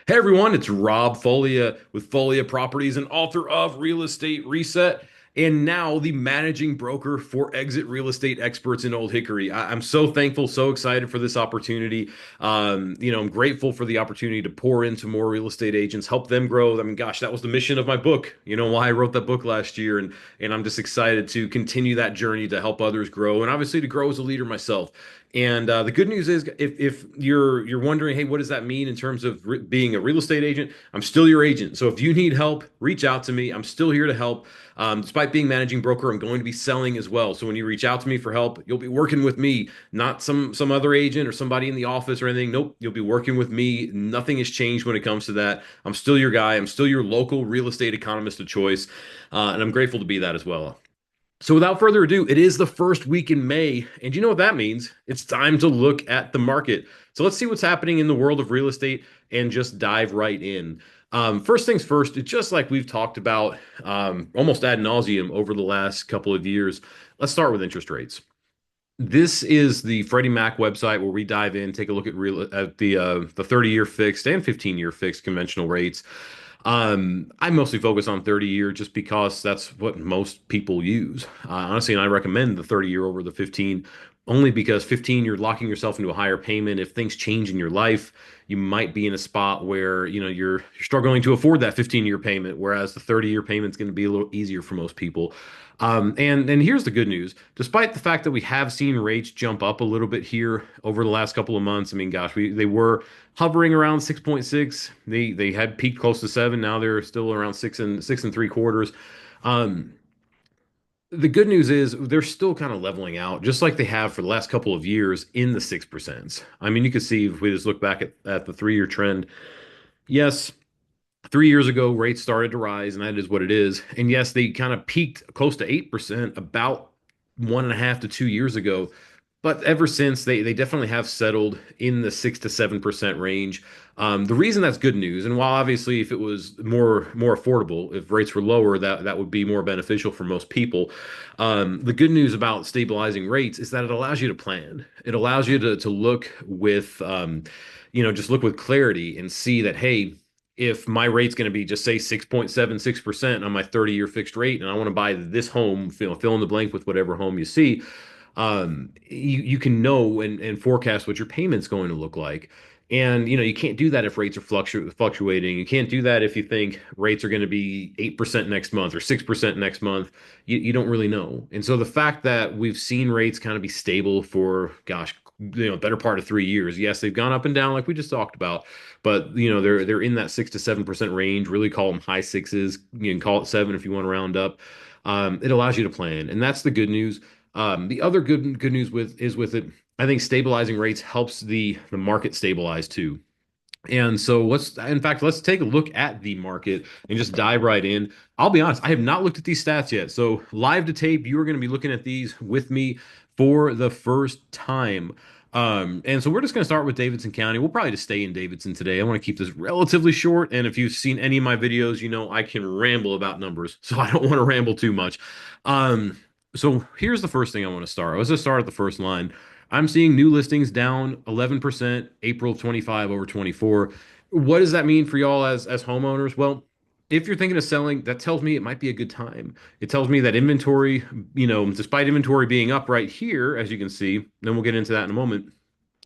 Hey everyone, it's Rob Folia with Folia Properties and author of Real Estate Reset, and now the managing broker for Exit Real Estate Experts in Old Hickory. I'm so thankful, so excited for this opportunity. I'm grateful for the opportunity to pour into more real estate agents, help them grow. I mean, gosh, that was the mission of my book. You know why I wrote that book last year, and I'm just excited to continue that journey to help others grow, and obviously to grow as a leader myself. And the good news is, if you're wondering, hey, what does that mean in terms of being a real estate agent? I'm still your agent. So if you need help, reach out to me. I'm still here to help. Despite being managing broker, I'm going to be selling as well. So when you reach out to me for help, you'll be working with me, not some other agent or somebody in the office or anything. Nope, you'll be working with me. Nothing has changed when it comes to that. I'm still your guy. I'm still your local real estate economist of choice, and I'm grateful to be that as well. So without further ado, it is the first week in May, and you know what that means? It's time to look at the market. So let's see what's happening in the world of real estate and just dive right in. First things first, it's just like we've talked about almost ad nauseum over the last couple of years. Let's start with interest rates. This is the Freddie Mac website where we dive in, take a look at the 30-year fixed and 15-year fixed conventional rates. I mostly focus on 30-year just because that's what most people use. Honestly, and I recommend the 30-year over the 15 only because 15 you're locking yourself into a higher payment. If things change in your life, you might be in a spot where, you're struggling to afford that 15-year payment, whereas the 30-year payment is going to be a little easier for most people. And here's the good news. Despite the fact that we have seen rates jump up a little bit here over the last couple of months, I mean, gosh, they were hovering around 6.6. They had peaked close to 7. Now they're still around 6 and 3/4. Um, the good news is they're still kind of leveling out, just like they have for the last couple of years in the 6%. I mean, you can see if we just look back at the 3-year trend. Yes, 3 years ago, rates started to rise, and that is what it is. And yes, they kind of peaked close to 8% about 1.5 to 2 years ago. But ever since, they definitely have settled in the 6 to 7% range. The reason that's good news, and while obviously if it was more affordable, if rates were lower, that would be more beneficial for most people. The good news about stabilizing rates is that it allows you to plan. It allows you to look with, just look with clarity and see that, hey, if my rate's going to be just say 6.76% on my 30-year fixed rate, and I want to buy this home, fill in the blank with whatever home you see, you can know and forecast what your payment's going to look like. And you can't do that if rates are fluctuating. You can't do that if you think rates are going to be 8% next month or 6% next month. You don't really know. And so the fact that we've seen rates kind of be stable for, gosh, better part of 3 years. Yes, they've gone up and down like we just talked about, but they're in that 6 to 7% range. Really call them high sixes. You can call it 7 if you want to round up. It allows you to plan, and that's the good news. The other good news with it, I think stabilizing rates helps the market stabilize too. And so let's take a look at the market and just dive right in. I'll be honest, I have not looked at these stats yet. So live to tape, you are going to be looking at these with me for the first time. And so we're just going to start with Davidson County. We'll probably just stay in Davidson today. I want to keep this relatively short. And if you've seen any of my videos, you know I can ramble about numbers. So I don't want to ramble too much. Um, so here's the first thing I want to start. Let's just start at the first line. I'm seeing new listings down 11% April 25 over 24. What does that mean for y'all as homeowners? Well, if you're thinking of selling, that tells me it might be a good time. It tells me that inventory, despite inventory being up right here, as you can see, then we'll get into that in a moment.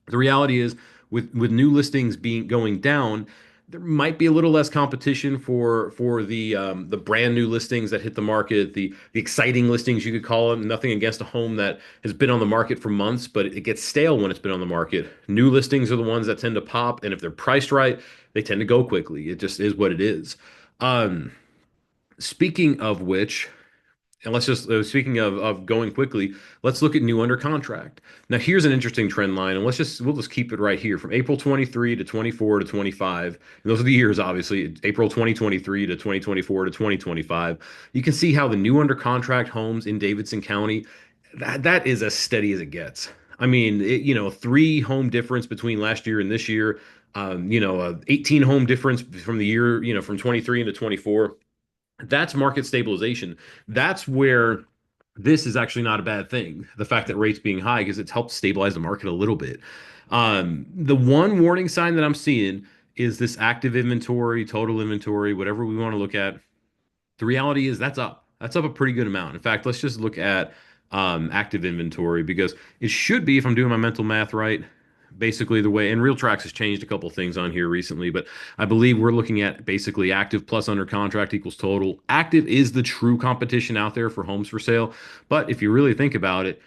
The reality is, with new listings being going down, there might be a little less competition for the brand new listings that hit the market, the exciting listings you could call them. Nothing against a home that has been on the market for months, but it gets stale when it's been on the market. New listings are the ones that tend to pop, and if they're priced right, they tend to go quickly. It just is what it is. Um, Speaking of which, and let's just speaking of going quickly, let's look at new under contract. Now here's an interesting trend line, and we'll just keep it right here from April 23 to 24 to 25. And those are the years, obviously. April 2023 to 2024 to 2025. You can see how the new under contract homes in Davidson County, that is as steady as it gets. I mean, 3 home difference between last year and this year. 18 home difference from the year, from 23 into 24. That's market stabilization. That's where this is actually not a bad thing. The fact that rates being high, because it's helped stabilize the market a little bit. The one warning sign that I'm seeing is this active inventory, total inventory, whatever we want to look at. The reality is that's up. That's up a pretty good amount. In fact, let's just look at active inventory because it should be, if I'm doing my mental math right, basically the way, and RealTrax has changed a couple things on here recently, but I believe we're looking at basically active plus under contract equals total. Active is the true competition out there for homes for sale. But if you really think about it,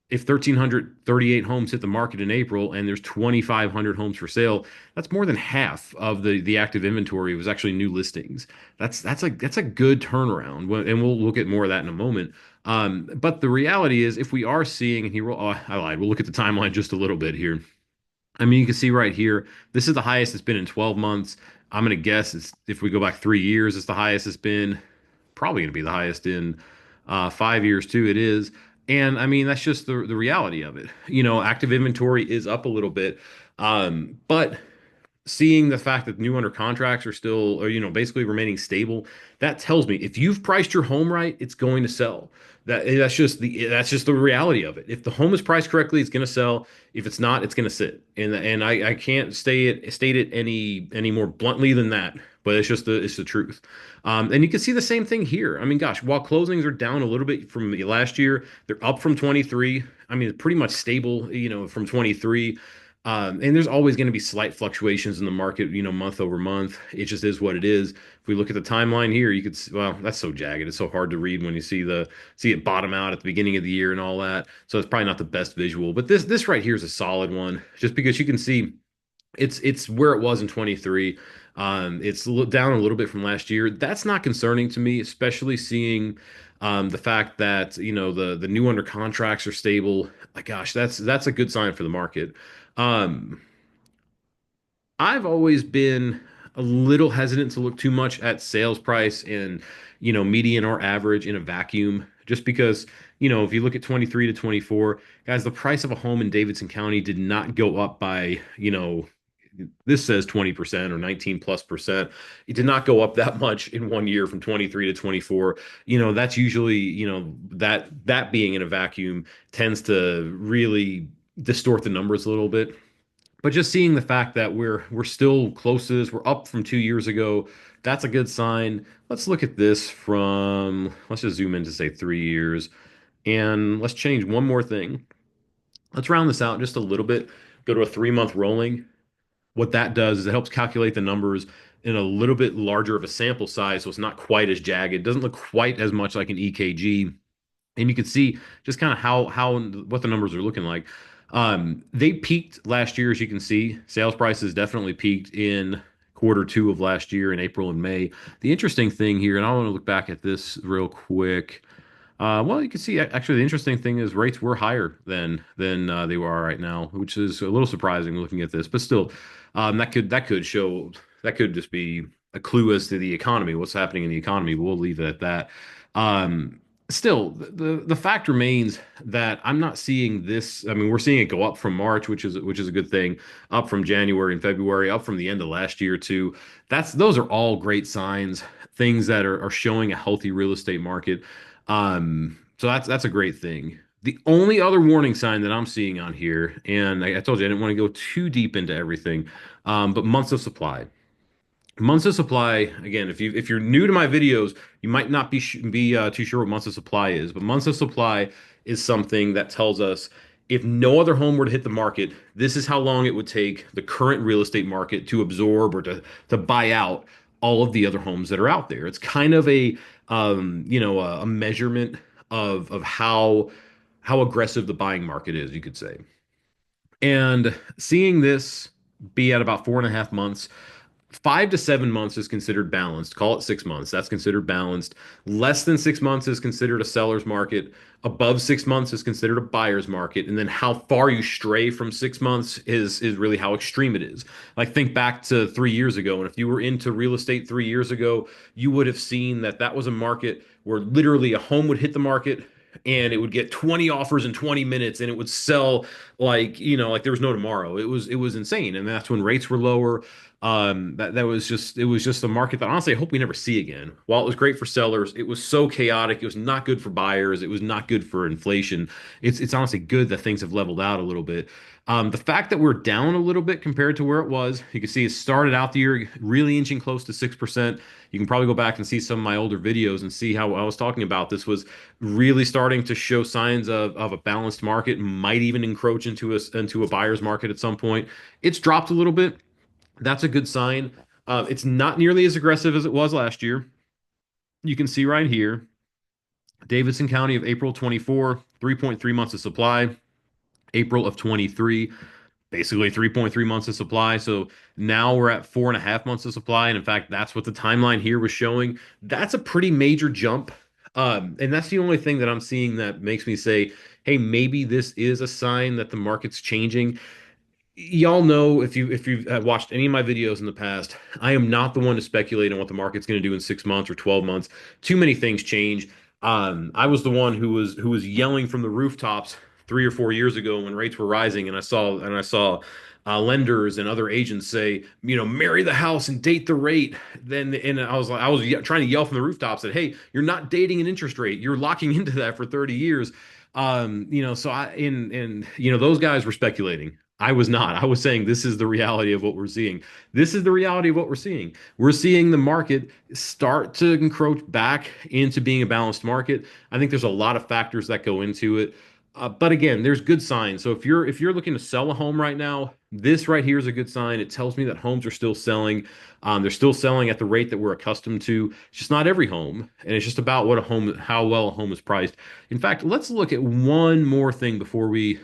if 1,338 homes hit the market in April and there's 2,500 homes for sale, that's more than half of the active inventory was actually new listings. That's a good turnaround, and we'll look at more of that in a moment. But the reality is, if we are seeing, and here, I lied. We'll look at the timeline just a little bit here. I mean, you can see right here, this is the highest it's been in 12 months. I'm going to guess if we go back 3 years, it's the highest it's been. Probably going to be the highest in 5 years too. It is. And I mean, that's just the reality of it. Active inventory is up a little bit. But seeing the fact that new under contracts are still, or basically remaining stable, that tells me if you've priced your home right, it's going to sell. That's just the reality of it. If the home is priced correctly, it's going to sell. If it's not, it's going to sit. And I can't state it any more bluntly than that. But it's the truth. And you can see the same thing here. I mean, gosh, while closings are down a little bit from last year, they're up from 23. I mean, it's pretty much stable, from 23. And there's always going to be slight fluctuations in the market, month over month. It just is what it is. If we look at the timeline here, you could see, well, that's so jagged. It's so hard to read when you see it bottom out at the beginning of the year and all that. So it's probably not the best visual, but this right here is a solid one, just because you can see it's where it was in 23. It's down a little bit from last year. That's not concerning to me, especially seeing the fact that the new under contracts are stable. Like, gosh, that's a good sign for the market. Um, I've always been a little hesitant to look too much at sales price and, median or average in a vacuum, just because, if you look at 23 to 24, guys, the price of a home in Davidson County did not go up by, this says 20% or 19 plus percent. It did not go up that much in one year from 23 to 24. That's usually, that being in a vacuum tends to really distort the numbers a little bit. But just seeing the fact that we're still close to this, we're up from 2 years ago. That's a good sign. Let's look at this let's just zoom in to say 3 years, and let's change one more thing. Let's round this out just a little bit. Go to a 3 month rolling. What that does is it helps calculate the numbers in a little bit larger of a sample size, so it's not quite as jagged. It doesn't look quite as much like an EKG, and you can see just kind of how what the numbers are looking like. They peaked last year, as you can see. Sales prices definitely peaked in quarter 2 of last year in April and May. The interesting thing here, and I want to look back at this real quick. Well, you can see actually the interesting thing is rates were higher than they are right now, which is a little surprising looking at this. But still, that could just be a clue as to the economy, what's happening in the economy. We'll leave it at that. Um, Still, the fact remains that I'm not seeing this. I mean, we're seeing it go up from March, which is a good thing, up from January and February, up from the end of last year too. Those are all great signs, things that are showing a healthy real estate market. So that's a great thing. The only other warning sign that I'm seeing on here, and I told you I didn't want to go too deep into everything, but months of supply. Months of supply, again, if you're new to my videos, you might not be too sure what months of supply is, but months of supply is something that tells us if no other home were to hit the market, this is how long it would take the current real estate market to absorb or to buy out all of the other homes that are out there. It's kind of a measurement of how aggressive the buying market is, you could say. And seeing this be at about 4.5 months, 5 to 7 months is considered balanced. Call it 6 months. That's considered balanced. Less than 6 months is considered a seller's market. Above 6 months is considered a buyer's market. And then how far you stray from 6 months is really how extreme it is. Like think back to 3 years ago, and if you were into real estate 3 years ago, you would have seen that was a market where literally a home would hit the market and it would get 20 offers in 20 minutes and it would sell like there was no tomorrow. It was insane. And that's when rates were lower. That was just it was just a market that honestly I hope we never see again. While it was great for sellers, it was so chaotic. It was not good for buyers. It was not good for inflation. It's honestly good that things have leveled out a little bit. The fact that we're down a little bit compared to where it was, you can see it started out the year really inching close to 6%. You can probably go back and see some of my older videos and see how I was talking about this was really starting to show signs of a balanced market, might even encroach into a buyer's market at some point. It's dropped a little bit. That's a good sign. It's not nearly as aggressive as it was last year. You can see right here, Davidson County of April 24, 3.3 months of supply. April of 23, basically 3.3 months of supply. So now we're at 4.5 months of supply. And in fact, that's what the timeline here was showing. That's a pretty major jump. And that's the only thing that I'm seeing that makes me say, hey, maybe this is a sign that the market's changing. Y'all know if you've watched any of my videos in the past, I am not the one to speculate on what the market's going to do in 6 months or 12 months. Too many things change. I was the one who was yelling from the rooftops 3 or 4 years ago when rates were rising, and I saw lenders and other agents say, marry the house and date the rate. Then and I was trying to yell from the rooftops that, hey, you're not dating an interest rate, you're locking into that for 30 years. So those guys were speculating. I was not. I was saying this is the reality of what we're seeing. This is the reality of what we're seeing. We're seeing the market start to encroach back into being a balanced market. I think there's a lot of factors that go into it. But again, there's good signs. So if you're looking to sell a home right now, this right here is a good sign. It tells me that homes are still selling. They're still selling at the rate that we're accustomed to. It's just not every home, and it's just about how well a home is priced. In fact, let's look at one more thing before we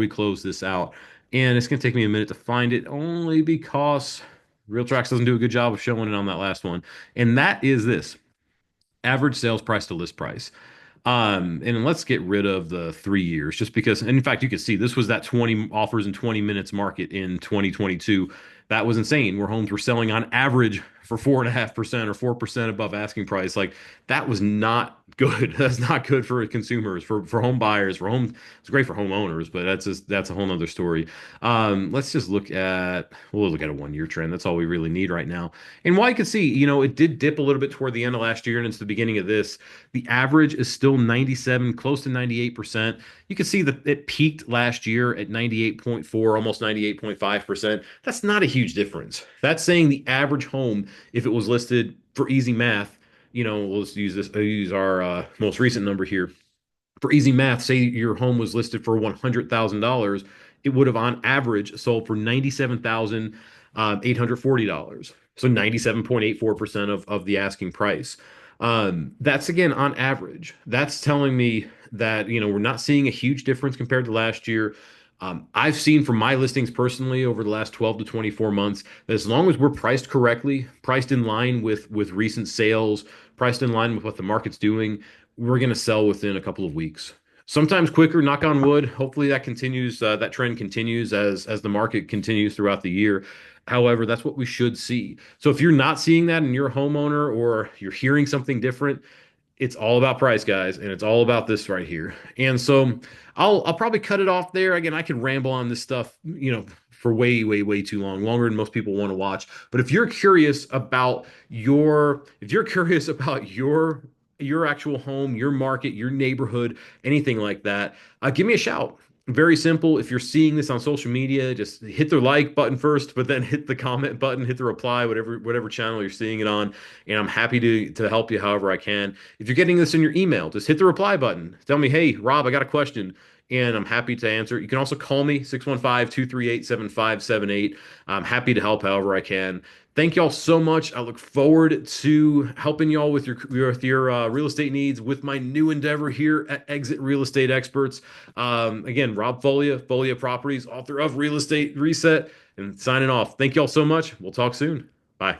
close this out. And it's going to take me a minute to find it only because RealTrax doesn't do a good job of showing it on that last one. And that is this average sales price to list price. And let's get rid of the 3 years just because, and in fact, you can see this was that 20 offers in 20 minutes market in 2022. That was insane, where homes were selling on average for 4.5% or 4% above asking price. Like that was not good. That's not good for consumers, for home buyers, for home. It's great for homeowners, but that's a whole nother story. Let's just we'll look at a 1 year trend. That's all we really need right now. And while you can see, it did dip a little bit toward the end of last year and into the beginning of this. The average is still 97, close to 98%. You can see that it peaked last year at 98.4, almost 98.5%. That's not a huge difference. That's saying the average home, if it was listed for easy math, let's use our most recent number here. For easy math, say your home was listed for $100,000, it would have on average sold for $97,840. So 97.84% of the asking price. That's again on average. That's telling me that we're not seeing a huge difference compared to last year. I've seen from my listings personally over the last 12 to 24 months that as long as we're priced correctly, priced in line with recent sales, priced in line with what the market's doing, we're going to sell within a couple of weeks. Sometimes quicker, knock on wood. Hopefully that continues, that trend continues as the market continues throughout the year. However, that's what we should see. So if you're not seeing that and you're a homeowner or you're hearing something different, it's all about price, guys, and it's all about this right here. And so I'll probably cut it off there. Again, I could ramble on this stuff, for way, way, way too long, longer than most people want to watch. But if you're curious about your actual home, your market, your neighborhood, anything like that, give me a shout. Very simple. If you're seeing this on social media, just hit the like button first, but then hit the comment button, hit the reply, whatever channel you're seeing it on, and I'm happy to help you however I can. If you're getting this in your email, just hit the reply button. Tell me, hey, Rob, I got a question, and I'm happy to answer. You can also call me 615-238-7578. I'm happy to help however I can. Thank y'all so much. I look forward to helping y'all with your real estate needs with my new endeavor here at Exit Real Estate Experts. Again, Rob Folia Properties, author of Real Estate Reset, and signing off. Thank y'all so much. We'll talk soon. Bye.